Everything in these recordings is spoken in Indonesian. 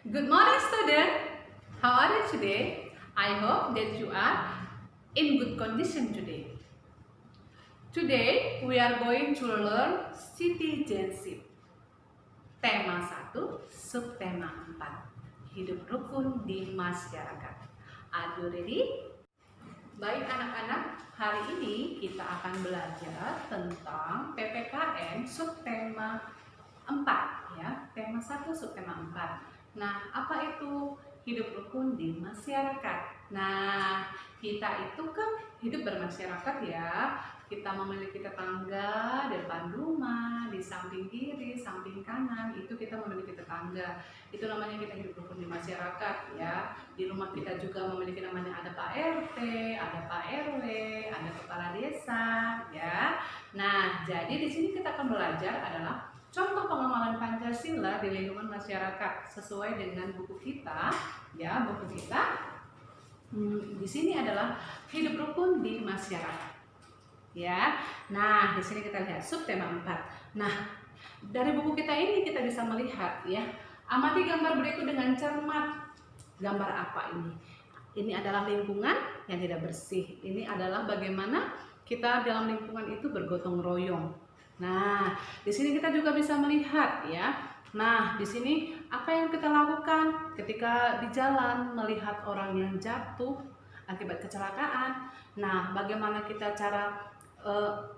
Good morning, student. How are you today? I hope that you are in good condition today. Today, we are going to learn citizenship. Tema 1, subtema 4. Hidup rukun di masyarakat. Are you ready? Baik anak-anak, hari ini kita akan belajar tentang PPKN subtema 4 ya. Tema 1 subtema 4. Nah, apa itu hidup rukun di masyarakat? Nah, kita itu kan hidup bermasyarakat ya. Kita memiliki tetangga di depan rumah, di samping kiri, samping kanan, itu kita memiliki tetangga. Itu namanya kita hidup rukun di masyarakat ya. Di rumah kita juga memiliki namanya ada Pak RT, ada Pak RW, ada kepala desa ya. Nah, jadi di sini kita akan belajar adalah contoh pengamalan Pancasila di lingkungan masyarakat sesuai dengan buku kita, ya buku kita. Di sini adalah hidup rukun di masyarakat, ya. Nah, di sini kita lihat subtema 4. Nah, dari buku kita ini kita bisa melihat, ya. Amati gambar berikut dengan cermat. Gambar apa ini? Ini adalah lingkungan yang tidak bersih. Ini adalah bagaimana kita dalam lingkungan itu bergotong royong. Nah, di sini kita juga bisa melihat ya. Nah, di sini apa yang kita lakukan ketika di jalan melihat orang yang jatuh akibat kecelakaan. Nah, bagaimana kita cara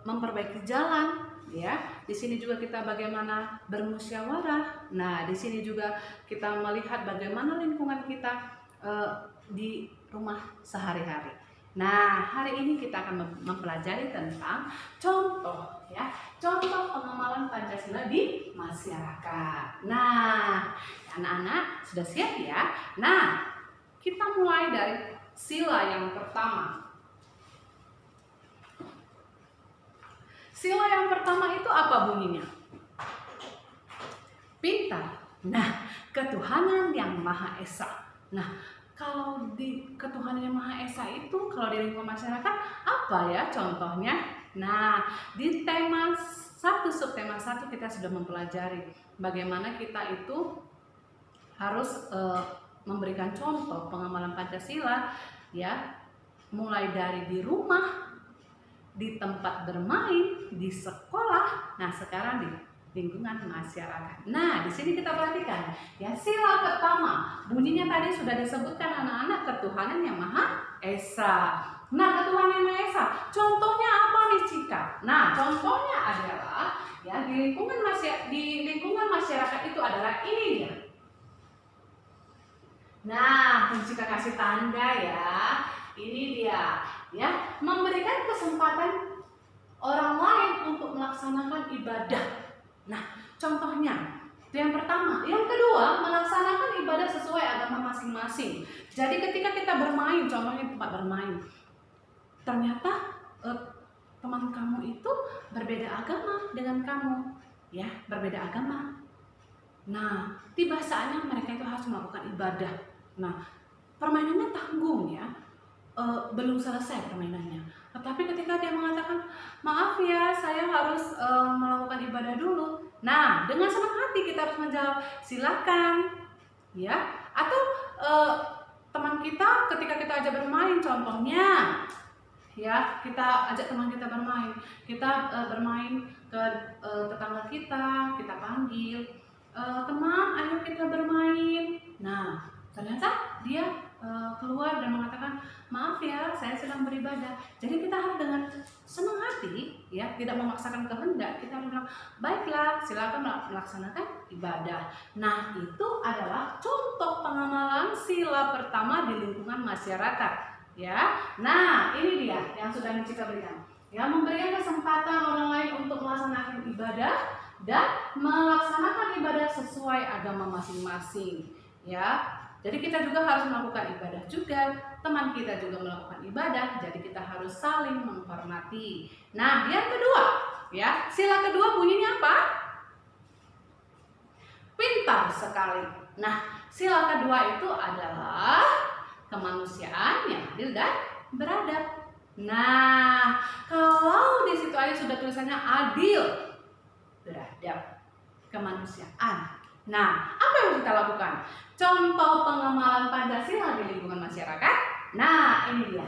memperbaiki jalan ya. Di sini juga kita bagaimana bermusyawarah. Nah, di sini juga kita melihat bagaimana lingkungan kita di rumah sehari-hari. Nah, hari ini kita akan mempelajari tentang contoh ya, contoh pengamalan Pancasila di masyarakat. Nah, anak-anak sudah siap ya? Nah, kita mulai dari sila yang pertama. Sila yang pertama itu apa bunyinya? Pintar. Nah, ketuhanan yang Maha Esa. Nah, kalau di ketuhanan yang Maha Esa itu, kalau di lingkungan masyarakat, apa ya contohnya? Nah, di tema 1, subtema 1 kita sudah mempelajari bagaimana kita itu harus memberikan contoh pengamalan Pancasila, ya, mulai dari di rumah, di tempat bermain, di sekolah, nah sekarang di lingkungan masyarakat. Nah, di sini kita perhatikan ya, sila pertama bunyinya tadi sudah disebutkan anak-anak, ketuhanan yang Maha Esa. Nah, ketuhanan yang Maha Esa, contohnya apa nih Cika? Nah, contohnya adalah ya di lingkungan masyarakat itu adalah ini dia. Nah, Cika kasih tanda ya. Ini dia ya, memberikan kesempatan orang lain untuk melaksanakan ibadah. Nah, contohnya yang pertama, yang kedua, melaksanakan ibadah sesuai agama masing-masing. Jadi ketika kita bermain, contohnya tempat bermain, ternyata teman kamu itu berbeda agama dengan kamu, ya, berbeda agama. Nah, tiba saatnya mereka itu harus melakukan ibadah. Nah, permainannya tanggung ya, belum selesai permainannya. Tetapi ketika dia mengatakan, maaf ya, saya harus melakukan ibadah dulu. Nah, dengan senang hati kita harus menjawab, silakan, ya. Atau teman kita ketika kita ajak bermain, contohnya, ya, kita ajak teman kita bermain, kita bermain ke tetangga kita panggil, teman, ayo kita bermain. Nah, ternyata dia keluar dan mengatakan, maaf ya, saya sedang beribadah. Jadi kita harus dengan senang hati, ya, tidak memaksakan kehendak. Kita harus bilang, baiklah, silakan melaksanakan ibadah. Nah, itu adalah contoh pengamalan sila pertama di lingkungan masyarakat, ya. Nah, ini dia yang sudah Cika berikan, ya, memberikan kesempatan orang lain untuk melaksanakan ibadah dan melaksanakan ibadah sesuai agama masing-masing, ya. Jadi kita juga harus melakukan ibadah juga, teman kita juga melakukan ibadah, jadi kita harus saling menghormati. Nah, yang kedua, ya, sila kedua bunyinya apa? Pintar sekali. Nah, sila kedua itu adalah kemanusiaan yang adil dan beradab. Nah, kalau di situ aja sudah tulisannya adil, beradab, kemanusiaan. Nah, apa yang harus kita lakukan? Contoh pengamalan Pancasila di lingkungan masyarakat. Nah, ini dia.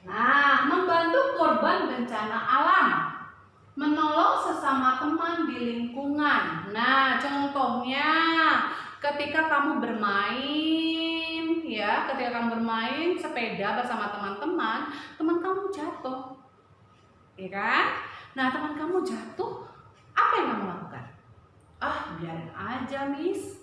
Nah, membantu korban bencana alam, menolong sesama teman di lingkungan. Nah, contohnya ketika kamu bermain, ya, ketika kamu bermain sepeda bersama teman-teman, teman kamu jatuh, ya kan? Nah, teman kamu jatuh, apa yang kamu lakukan? Ah, biarin aja, Miss.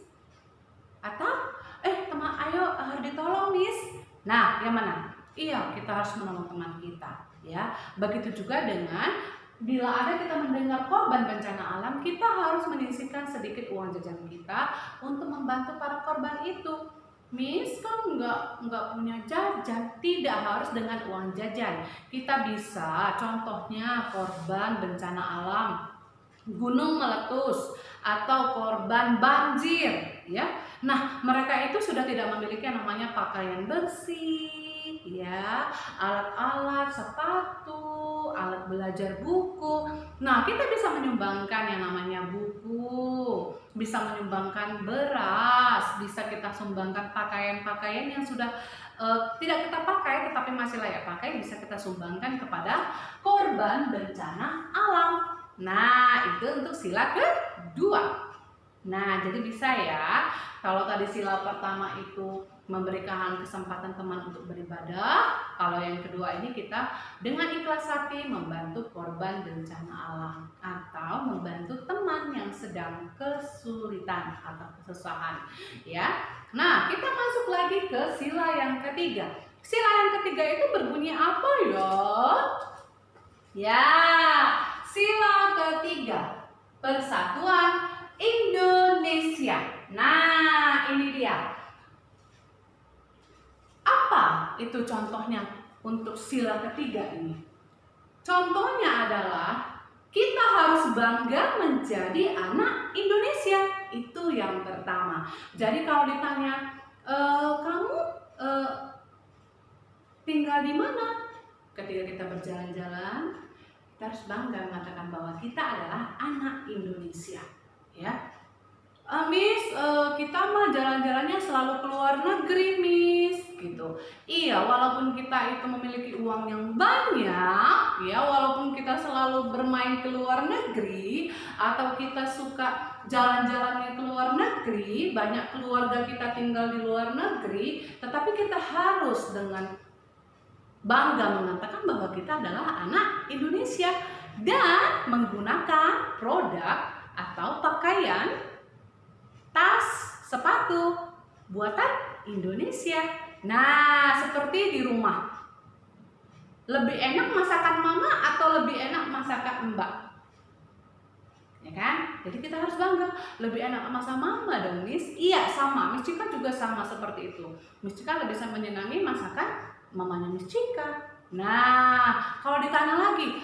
Atau, teman, ayo ditolong, Miss. Nah, yang mana? Iya, kita harus menolong teman kita, ya. Begitu juga dengan bila ada kita mendengar korban bencana alam, kita harus menyisihkan sedikit uang jajan kita untuk membantu para korban itu. Miss kan nggak punya jajan, tidak harus dengan uang jajan. Kita bisa, contohnya korban bencana alam, gunung meletus atau korban banjir, ya. Nah, mereka itu sudah tidak memiliki yang namanya pakaian bersih, ya, alat-alat, sepatu, alat belajar buku. Nah, kita bisa menyumbangkan yang namanya buku, bisa menyumbangkan beras, bisa kita sumbangkan pakaian-pakaian yang sudah tidak kita pakai tetapi masih layak pakai, bisa kita sumbangkan kepada korban bencana alam. Nah, itu untuk sila kedua. Nah, jadi bisa ya. Kalau tadi sila pertama itu memberikan kesempatan teman untuk beribadah, kalau yang kedua ini kita dengan ikhlas hati membantu korban bencana alam atau membantu teman yang sedang kesulitan atau kesusahan, ya. Nah, kita masuk lagi ke sila yang ketiga. Sila yang ketiga itu berbunyi apa ya? Ya, sila ketiga, Persatuan Indonesia. Nah, ini dia. Apa itu contohnya untuk sila ketiga ini? Contohnya adalah kita harus bangga menjadi anak Indonesia. Itu yang pertama. Jadi kalau ditanya, kamu tinggal di mana? Ketika kita berjalan-jalan, kita harus bangga mengatakan bahwa kita adalah anak Indonesia, ya. Miss, kita mah jalan-jalannya selalu ke luar negeri, Miss, gitu. Iya, walaupun kita itu memiliki uang yang banyak, ya, walaupun kita selalu bermain ke luar negeri, atau kita suka jalan-jalannya ke luar negeri, banyak keluarga kita tinggal di luar negeri, tetapi kita harus dengan bangga mengatakan bahwa kita adalah anak Indonesia dan menggunakan produk atau pakaian, tas, sepatu buatan Indonesia. Nah, seperti di rumah, lebih enak masakan mama atau lebih enak masakan mbak? Ya kan? Jadi kita harus bangga, lebih enak masak mama dong, Miss. Iya, sama. Miss Cika juga sama seperti itu. Miss Cika lebih bisa menyenangi masakan mamanya Miss Cika. Nah, kalau ditanya lagi,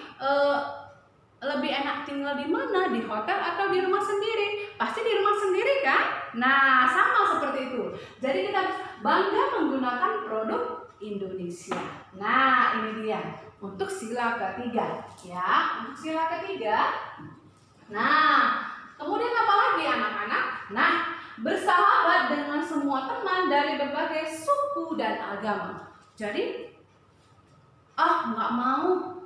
lebih enak tinggal di mana? Di hotel atau di rumah sendiri? Pasti di rumah sendiri kan? Nah, sama seperti itu. Jadi kita harus bangga menggunakan produk Indonesia. Nah, ini dia untuk sila ketiga, ya. Untuk sila ketiga. Nah, kemudian apa lagi anak-anak? Nah, bersahabat dengan semua teman dari berbagai suku dan agama. Jadi, nggak mau,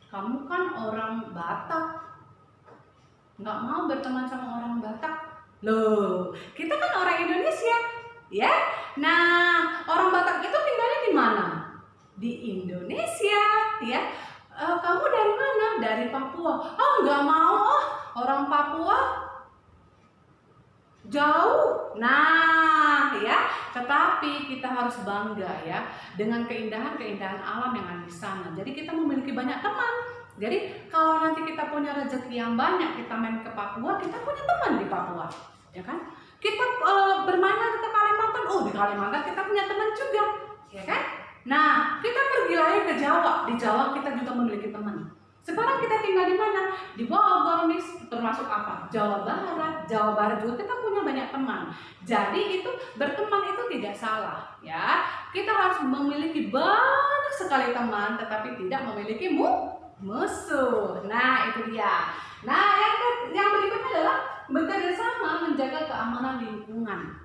kamu kan orang Batak, nggak mau berteman sama orang Batak. Loh, kita kan orang Indonesia, ya. Nah, orang Batak itu tinggalnya di mana? Di Indonesia, ya. Kamu dari mana? Dari Papua. Nggak mau, orang Papua jauh. Nah, ya, tetapi kita harus bangga ya dengan keindahan-keindahan alam yang ada di sana. Jadi kita memiliki banyak teman. Jadi kalau nanti kita punya rezeki yang banyak, kita main ke Papua, kita punya teman di Papua, ya kan? Kita bermain ke Kalimantan, di Kalimantan kita punya teman juga, ya kan? Nah, kita pergi lagi ke Jawa, di Jawa kita juga memiliki teman. Sekarang kita tinggal di mana? Di Bogor, Miss. Termasuk apa? Jawa Barat. Jawa Barat juga kita punya banyak teman. Jadi itu berteman itu tidak salah, ya. Kita harus memiliki banyak sekali teman, tetapi tidak memiliki musuh. Nah, itu dia. Nah, yang berikutnya adalah bekerja sama menjaga keamanan lingkungan.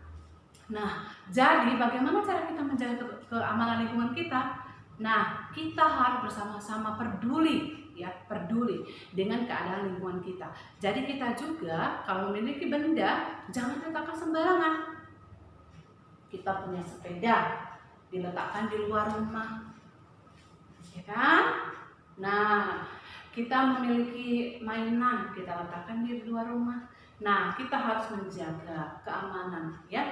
Nah, jadi bagaimana cara kita menjaga keamanan lingkungan kita? Nah, kita harus bersama-sama peduli dengan keadaan lingkungan kita. Jadi kita juga kalau memiliki benda jangan letakkan sembarangan. Kita punya sepeda diletakkan di luar rumah, ya kan? Nah, kita memiliki mainan kita letakkan di luar rumah. Nah, kita harus menjaga keamanan, ya.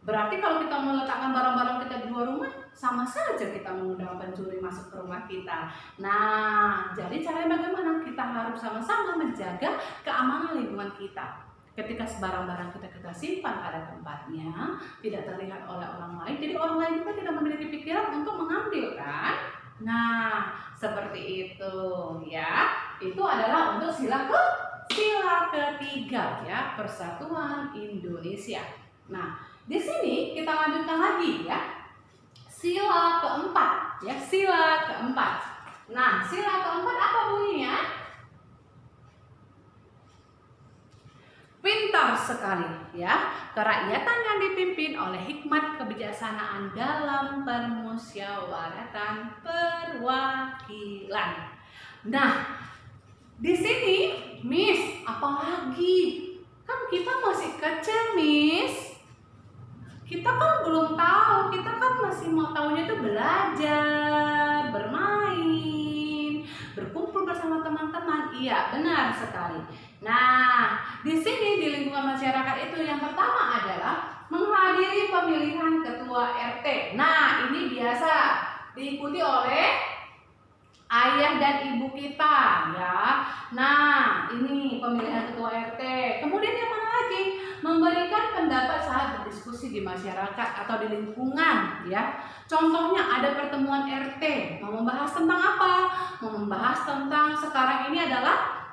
Berarti kalau kita meletakkan barang-barang kita di luar rumah, sama saja kita mengundang pencuri masuk ke rumah kita. Nah, jadi caranya bagaimana? Kita harus sama-sama menjaga keamanan lingkungan kita. Ketika barang-barang kita simpan pada tempatnya, tidak terlihat oleh orang lain, jadi orang lain juga tidak memiliki pikiran untuk mengambil, kan? Nah, seperti itu, ya. Itu adalah untuk sila ketiga, ya, Persatuan Indonesia. Nah, di sini kita lanjutkan lagi, ya. Sila keempat, ya, sila keempat. Nah, sila keempat apa bunyinya? Pintar sekali, ya. Kerakyatan yang dipimpin oleh hikmat kebijaksanaan dalam permusyawaratan perwakilan. Nah, di sini, Miss, apalagi? Kan kita masih kecil, Miss. Kita kan belum tahu, kita kan masih mau tahunya itu belajar, bermain, berkumpul bersama teman-teman. Iya, benar sekali. Nah, di sini di lingkungan masyarakat itu yang pertama adalah menghadiri pemilihan ketua RT. Nah, ini biasa diikuti oleh ayah dan ibu kita, ya. Nah, ini pemilihan ketua RT. Kemudian yang mana lagi? Memberikan pendapat saat berdiskusi di masyarakat atau di lingkungan, ya. Contohnya ada pertemuan RT, mau membahas tentang apa? Mau membahas tentang sekarang ini adalah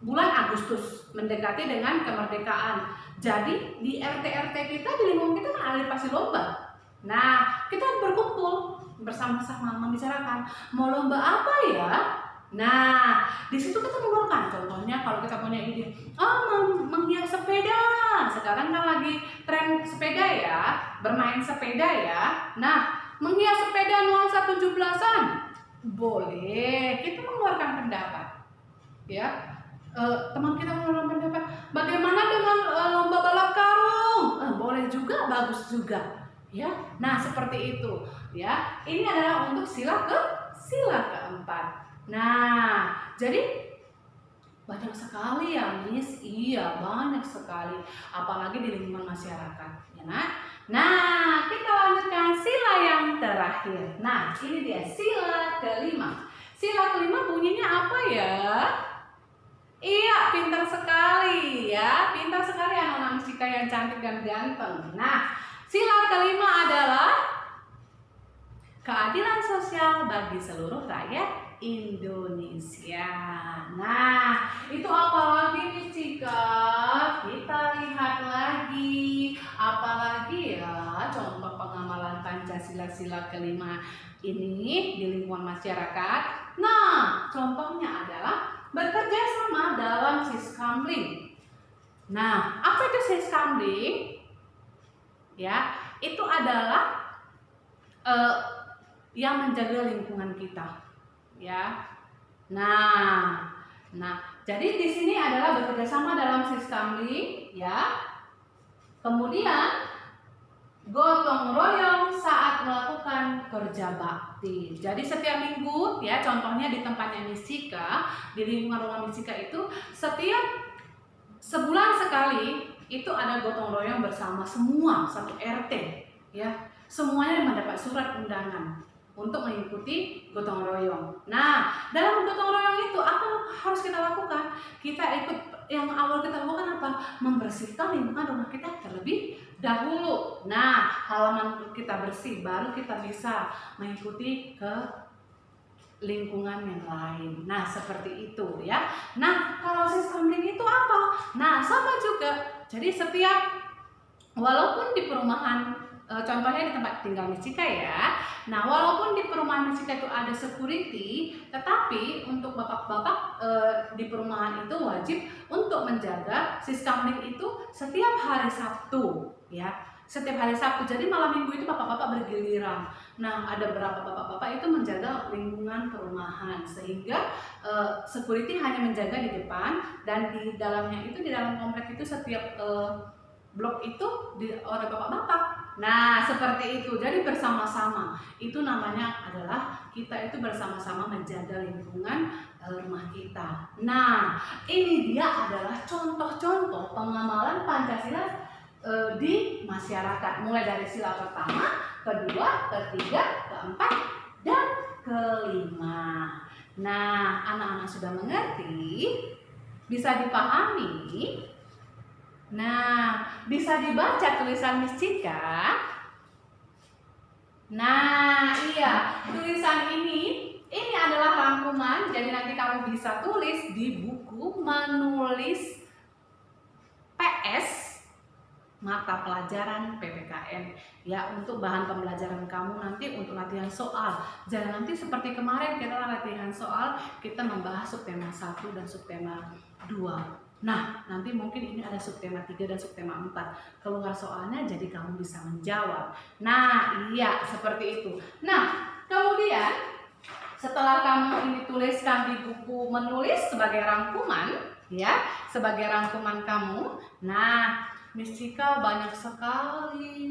bulan Agustus mendekati dengan kemerdekaan. Jadi di RT kita, di lingkungan kita kan ada pasti lomba. Nah, kita berkumpul bersama-sama membicarakan mau lomba apa ya. Nah, di situ kita mengeluarkan. Contohnya kalau kita punya ide, menghias sepeda. Sekarang kan lagi tren sepeda, ya, bermain sepeda, ya. Nah, menghias sepeda nuansa 17-an. Boleh, kita mengeluarkan pendapat, ya. Teman kita mengeluarkan pendapat, bagaimana dengan lomba balap karung? Boleh juga, bagus juga, ya. Nah, seperti itu, ya. Ini adalah untuk sila keempat. Nah, jadi banyak sekali ya, Miss. Iya, banyak sekali, apalagi di lingkungan masyarakat, ya. Nah, kita lanjutkan sila yang terakhir. Nah, ini dia sila kelima. Sila kelima bunyinya apa ya? Iya, pintar sekali, ya. Pintar sekali anak-anak musika yang cantik dan ganteng. Nah, sila kelima adalah keadilan sosial bagi seluruh rakyat Indonesia. Nah, itu apa lagi nih, Cika? Kita lihat lagi. Apalagi ya contoh pengamalan Pancasila sila kelima ini di lingkungan masyarakat. Nah, contohnya adalah bekerja sama dalam siskamling. Nah, apa itu siskamling? Ya, itu adalah yang menjaga lingkungan kita, ya. Nah, jadi di sini adalah bekerja sama dalam siskamling, ya. Kemudian gotong royong saat melakukan kerja bakti. Jadi setiap minggu, ya, contohnya di tempatnya Miss Cika, di lingkungan rumah Miss Cika itu setiap sebulan sekali itu ada gotong royong bersama semua satu RT, ya. Semuanya mendapat surat undangan untuk mengikuti gotong royong. Nah, dalam gotong royong itu apa harus kita lakukan? Kita ikut, yang awal kita lakukan apa? Membersihkan lingkungan rumah kita terlebih dahulu. Nah, halaman kita bersih, baru kita bisa mengikuti ke lingkungan yang lain. Nah, seperti itu, ya. Nah, kalau siskamling itu apa? Nah, sama juga. Jadi setiap, walaupun di perumahan contohnya di tempat tinggal Miss Cika ya. Nah, walaupun di perumahan Miss Cika itu ada security, tetapi untuk bapak-bapak di perumahan itu wajib untuk menjaga siskamling itu setiap hari Sabtu ya. Setiap hari Sabtu, jadi malam minggu itu bapak-bapak bergiliran. Nah, ada beberapa bapak-bapak itu menjaga lingkungan perumahan, sehingga security hanya menjaga di depan, dan di dalamnya itu, di dalam komplek itu setiap blok itu oleh bapak-bapak. Nah, seperti itu. Jadi bersama-sama. Itu namanya adalah kita itu bersama-sama menjaga lingkungan rumah kita. Nah, ini dia adalah contoh-contoh pengamalan Pancasila di masyarakat, mulai dari sila pertama, kedua, ketiga, keempat, dan kelima. Nah, anak-anak sudah mengerti, bisa dipahami. Nah, bisa dibaca tulisan Miss Cika. Nah, iya, tulisan ini adalah rangkuman, jadi nanti kamu bisa tulis di buku menulis PS mata pelajaran PPKN ya, untuk bahan pembelajaran kamu nanti untuk latihan soal. Jangan nanti seperti kemarin kita latihan soal, kita membahas subtema 1 dan subtema 2. Nah, nanti mungkin ini ada subtema 3 dan subtema 4. Keluar soalnya jadi kamu bisa menjawab. Nah, iya seperti itu. Nah, kemudian setelah kamu ini tuliskan di buku menulis sebagai rangkuman ya, sebagai rangkuman kamu. Nah, Miss Cika banyak sekali,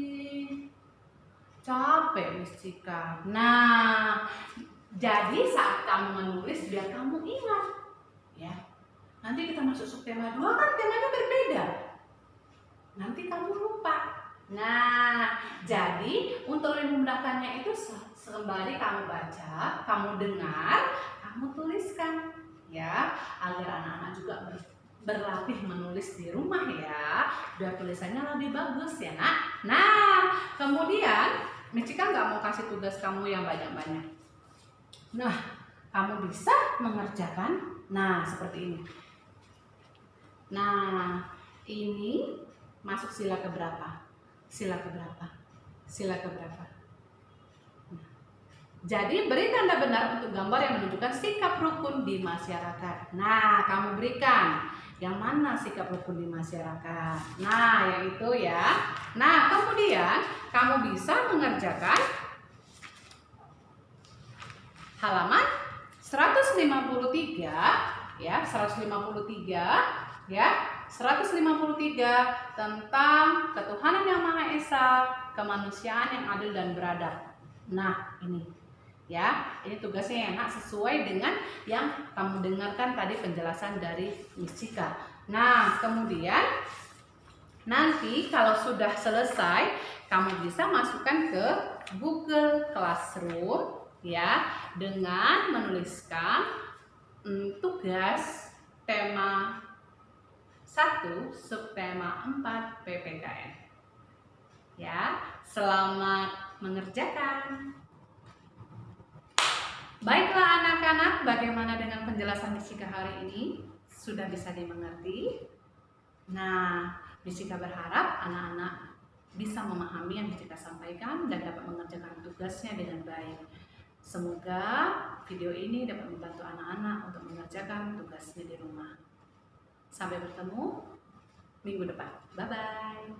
capek Miss Cika. Nah, jadi saat kamu menulis biar kamu ingat ya. Nanti kita masuk subtema 2 kan temanya berbeda, nanti kamu lupa. Nah, jadi untuk memudahkannya itu sembari kamu baca, kamu dengar, kamu tuliskan ya, agar anak-anak juga berlatih menulis di rumah ya, biar tulisannya lebih bagus ya nak. Nah, kemudian Miss Cika nggak mau kasih tugas kamu yang banyak-banyak. Nah, kamu bisa mengerjakan, nah seperti ini. Nah, ini masuk sila keberapa? Sila keberapa? Sila keberapa? Nah, jadi beri tanda benar untuk gambar yang menunjukkan sikap rukun di masyarakat. Nah, kamu berikan yang mana sikap rukun di masyarakat. Nah, yang itu ya. Nah, kemudian kamu bisa mengerjakan halaman 153 ya, 153 ya, 153 tentang ketuhanan yang Maha Esa, kemanusiaan yang adil dan beradab. Nah, ini ya, ini tugasnya yang sesuai dengan yang kamu dengarkan tadi penjelasan dari Miss Cika. Nah, kemudian nanti kalau sudah selesai, kamu bisa masukkan ke Google Classroom ya, dengan menuliskan tugas tema 1 subtema 4 PPKN ya. Selamat mengerjakan. Baiklah anak-anak, bagaimana dengan penjelasan Miss Cika hari ini? Sudah bisa dimengerti? Nah, Miss Cika berharap anak-anak bisa memahami yang Miss Cika sampaikan dan dapat mengerjakan tugasnya dengan baik. Semoga video ini dapat membantu anak-anak untuk mengerjakan tugasnya di rumah. Sampai bertemu minggu depan. Bye-bye.